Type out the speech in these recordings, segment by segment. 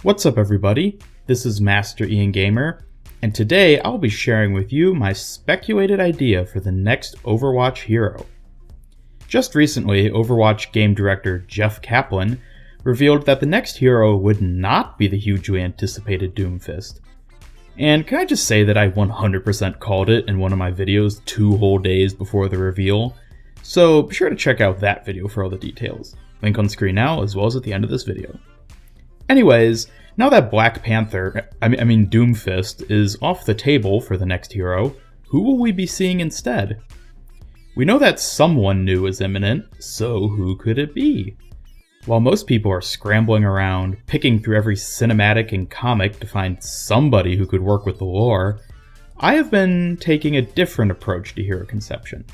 What's up everybody, this is Master Ian Gamer, and today I'll be sharing with you my speculated idea for the next Overwatch hero. Just recently, Overwatch game director Jeff Kaplan revealed that the next hero would not be the hugely anticipated Doomfist. And can I just say that I 100% called it in one of my videos 2 whole days before the reveal, so be sure to check out that video for all the details. Link on screen now as well as at the end of this video. Anyways, now that Black Panther, Doomfist, is off the table for the next hero, who will we be seeing instead? We know that someone new is imminent, so who could it be? While most people are scrambling around, picking through every cinematic and comic to find somebody who could work with the lore, I have been taking a different approach to hero conception.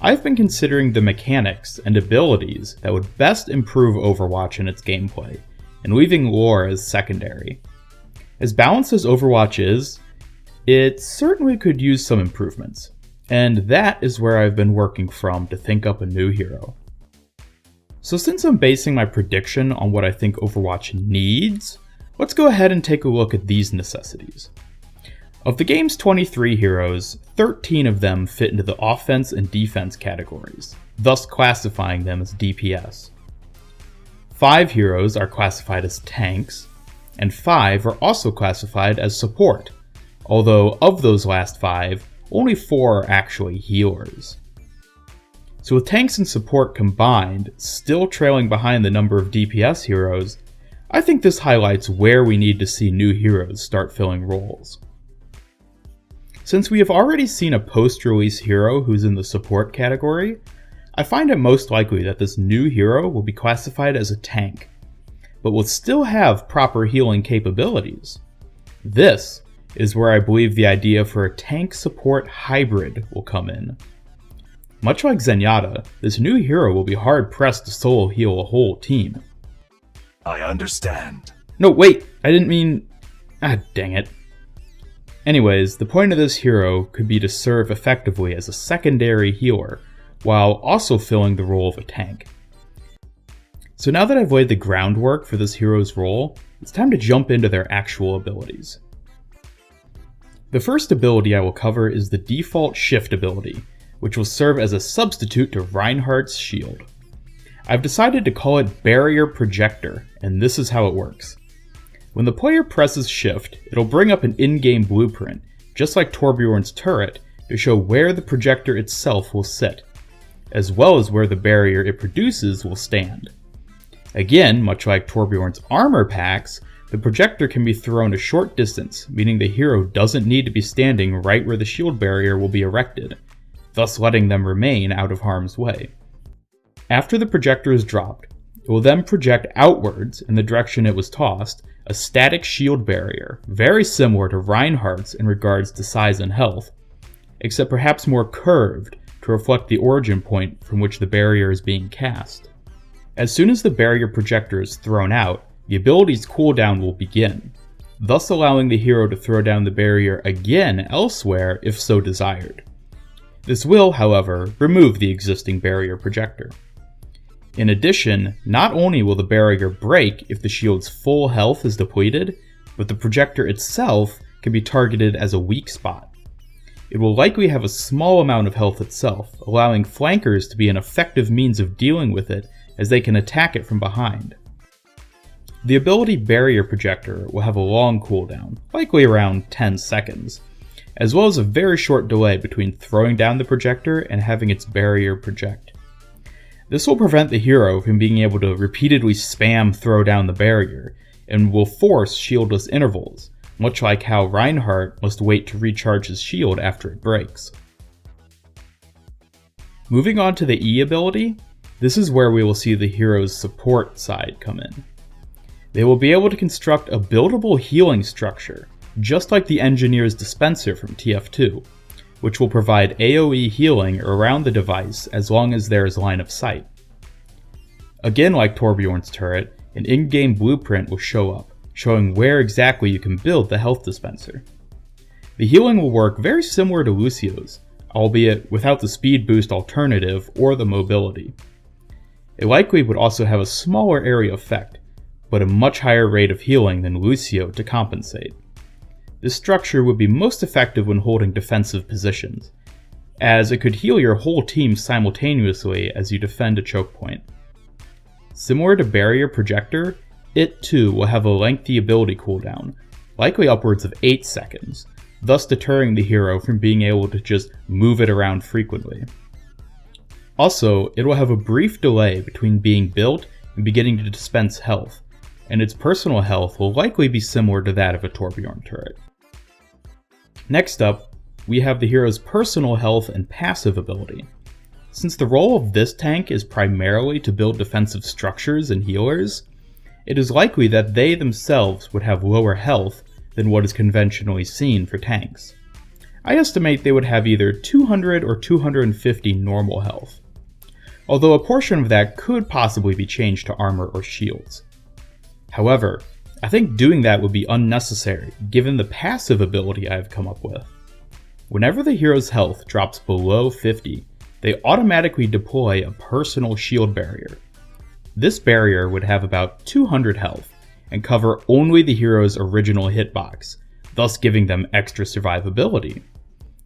I've been considering the mechanics and abilities that would best improve Overwatch in its gameplay, and leaving lore as secondary. As balanced as Overwatch is, it certainly could use some improvements, and that is where I've been working from to think up a new hero. So since I'm basing my prediction on what I think Overwatch needs, let's go ahead and take a look at these necessities. Of the game's 23 heroes, 13 of them fit into the offense and defense categories, thus classifying them as DPS. 5 heroes are classified as tanks, and 5 are also classified as support, although of those last 5, only 4 are actually healers. So with tanks and support combined, still trailing behind the number of DPS heroes, I think this highlights where we need to see new heroes start filling roles. Since we have already seen a post-release hero who's in the support category, I find it most likely that this new hero will be classified as a tank, but will still have proper healing capabilities. This is where I believe the idea for a tank support hybrid will come in. Much like Zenyatta, this new hero will be hard-pressed to solo heal a whole team. I understand. No, wait, I didn't mean... dang it. Anyways, the point of this hero could be to serve effectively as a secondary healer, while also filling the role of a tank. So now that I've laid the groundwork for this hero's role, it's time to jump into their actual abilities. The first ability I will cover is the default shift ability, which will serve as a substitute to Reinhardt's shield. I've decided to call it Barrier Projector, and this is how it works. When the player presses shift, it'll bring up an in-game blueprint, just like Torbjorn's turret, to show where the projector itself will sit, as well as where the barrier it produces will stand. Again, much like Torbjorn's armor packs, the projector can be thrown a short distance, meaning the hero doesn't need to be standing right where the shield barrier will be erected, thus letting them remain out of harm's way. After the projector is dropped, it will then project outwards in the direction it was tossed, a static shield barrier, very similar to Reinhardt's in regards to size and health, except perhaps more curved to reflect the origin point from which the barrier is being cast. As soon as the barrier projector is thrown out, the ability's cooldown will begin, thus allowing the hero to throw down the barrier again elsewhere if so desired. This will, however, remove the existing barrier projector. In addition, not only will the barrier break if the shield's full health is depleted, but the projector itself can be targeted as a weak spot. It will likely have a small amount of health itself, allowing flankers to be an effective means of dealing with it as they can attack it from behind. The ability Barrier Projector will have a long cooldown, likely around 10 seconds, as well as a very short delay between throwing down the projector and having its barrier project. This will prevent the hero from being able to repeatedly spam throw down the barrier, and will force shieldless intervals, much like how Reinhardt must wait to recharge his shield after it breaks. Moving on to the E ability, this is where we will see the hero's support side come in. They will be able to construct a buildable healing structure, just like the Engineer's Dispenser from TF2, which will provide AoE healing around the device as long as there is line of sight. Again, like Torbjorn's turret, an in-game blueprint will show up, showing where exactly you can build the health dispenser. The healing will work very similar to Lucio's, albeit without the speed boost alternative or the mobility. It likely would also have a smaller area effect, but a much higher rate of healing than Lucio to compensate. This structure would be most effective when holding defensive positions, as it could heal your whole team simultaneously as you defend a choke point. Similar to Barrier Projector, it too will have a lengthy ability cooldown, likely upwards of 8 seconds, thus deterring the hero from being able to just move it around frequently. Also, it will have a brief delay between being built and beginning to dispense health, and its personal health will likely be similar to that of a Torbjorn turret. Next up, we have the hero's personal health and passive ability. Since the role of this tank is primarily to build defensive structures and healers, it is likely that they themselves would have lower health than what is conventionally seen for tanks. I estimate they would have either 200 or 250 normal health, although a portion of that could possibly be changed to armor or shields. However, I think doing that would be unnecessary given the passive ability I have come up with. Whenever the hero's health drops below 50, they automatically deploy a personal shield barrier. This barrier would have about 200 health and cover only the hero's original hitbox, thus giving them extra survivability.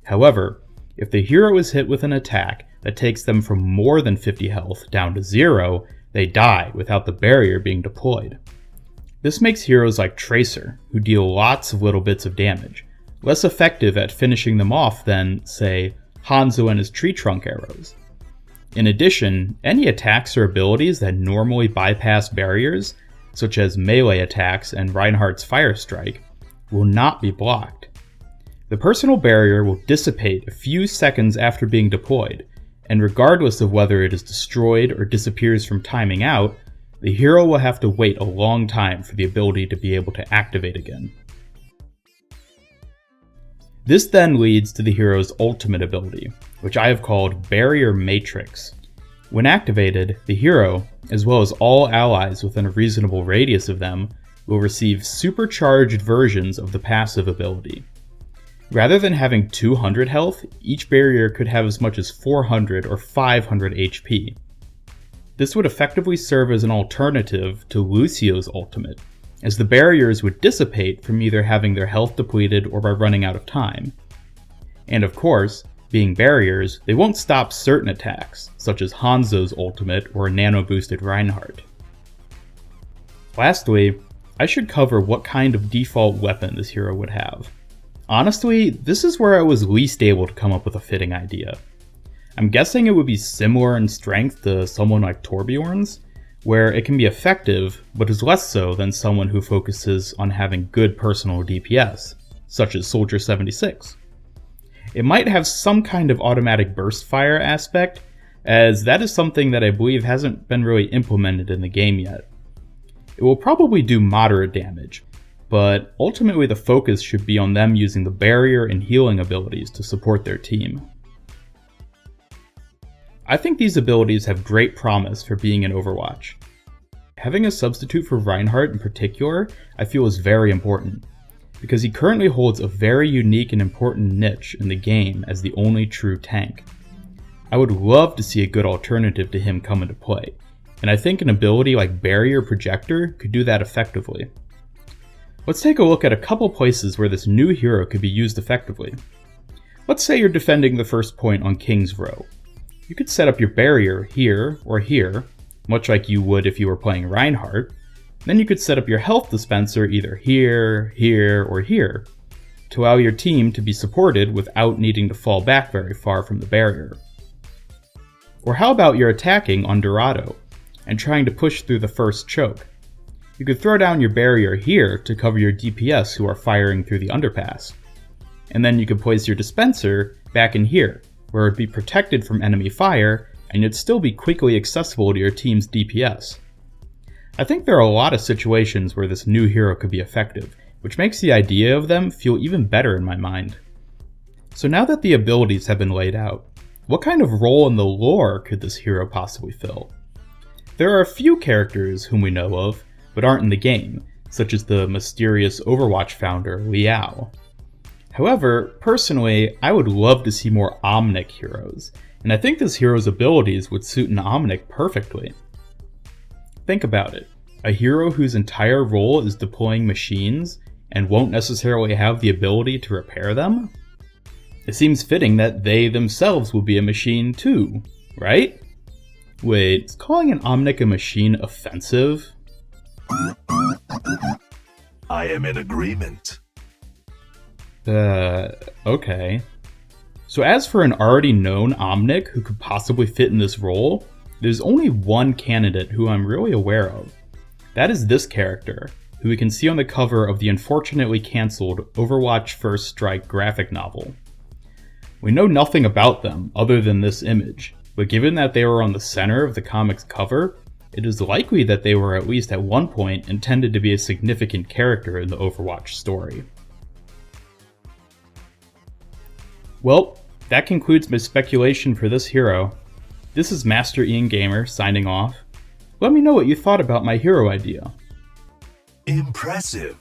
However, if the hero is hit with an attack that takes them from more than 50 health down to 0, they die without the barrier being deployed. This makes heroes like Tracer, who deal lots of little bits of damage, less effective at finishing them off than, say, Hanzo and his tree trunk arrows. In addition, any attacks or abilities that normally bypass barriers, such as melee attacks and Reinhardt's Fire Strike, will not be blocked. The personal barrier will dissipate a few seconds after being deployed, and regardless of whether it is destroyed or disappears from timing out, the hero will have to wait a long time for the ability to be able to activate again. This then leads to the hero's ultimate ability, which I have called Barrier Matrix. When activated, the hero, as well as all allies within a reasonable radius of them, will receive supercharged versions of the passive ability. Rather than having 200 health, each barrier could have as much as 400 or 500 HP. This would effectively serve as an alternative to Lucio's ultimate, as the barriers would dissipate from either having their health depleted or by running out of time. And of course, being barriers, they won't stop certain attacks, such as Hanzo's ultimate or a nano-boosted Reinhardt. Lastly, I should cover what kind of default weapon this hero would have. Honestly, this is where I was least able to come up with a fitting idea. I'm guessing it would be similar in strength to someone like Torbjorn's, where it can be effective, but is less so than someone who focuses on having good personal DPS, such as Soldier 76. It might have some kind of automatic burst fire aspect, as that is something that I believe hasn't been really implemented in the game yet. It will probably do moderate damage, but ultimately the focus should be on them using the barrier and healing abilities to support their team. I think these abilities have great promise for being in Overwatch. Having a substitute for Reinhardt in particular, I feel is very important, because he currently holds a very unique and important niche in the game as the only true tank. I would love to see a good alternative to him come into play, and I think an ability like Barrier Projector could do that effectively. Let's take a look at a couple places where this new hero could be used effectively. Let's say you're defending the first point on King's Row. You could set up your barrier here or here, much like you would if you were playing Reinhardt. Then you could set up your health dispenser either here, here, or here, to allow your team to be supported without needing to fall back very far from the barrier. Or how about you're attacking on Dorado, and trying to push through the first choke? You could throw down your barrier here to cover your DPS who are firing through the underpass. And then you could place your dispenser back in here, where it would be protected from enemy fire, and you'd still be quickly accessible to your team's DPS. I think there are a lot of situations where this new hero could be effective, which makes the idea of them feel even better in my mind. So now that the abilities have been laid out, what kind of role in the lore could this hero possibly fill? There are a few characters whom we know of, but aren't in the game, such as the mysterious Overwatch founder, Liao. However, personally, I would love to see more Omnic heroes, and I think this hero's abilities would suit an Omnic perfectly. Think about it. A hero whose entire role is deploying machines and won't necessarily have the ability to repair them? It seems fitting that they themselves will be a machine too, right? Wait, is calling an Omnic a machine offensive? I am in agreement. Okay. So as for an already known Omnic who could possibly fit in this role, there's only one candidate who I'm really aware of. That is this character, who we can see on the cover of the unfortunately cancelled Overwatch First Strike graphic novel. We know nothing about them other than this image, but given that they were on the center of the comic's cover, it is likely that they were at least at one point intended to be a significant character in the Overwatch story. Well, that concludes my speculation for this hero. This is Master Ian Gamer signing off. Let me know what you thought about my hero idea. Impressive.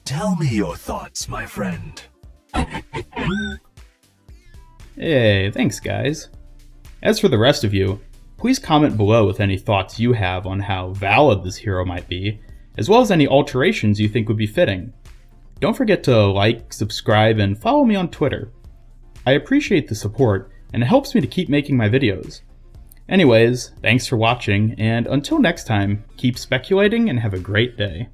Tell me your thoughts, my friend. Hey, thanks guys. As for the rest of you, please comment below with any thoughts you have on how valid this hero might be, as well as any alterations you think would be fitting. Don't forget to like, subscribe, and follow me on Twitter. I appreciate the support, and it helps me to keep making my videos. Anyways, thanks for watching, and until next time, keep speculating and have a great day.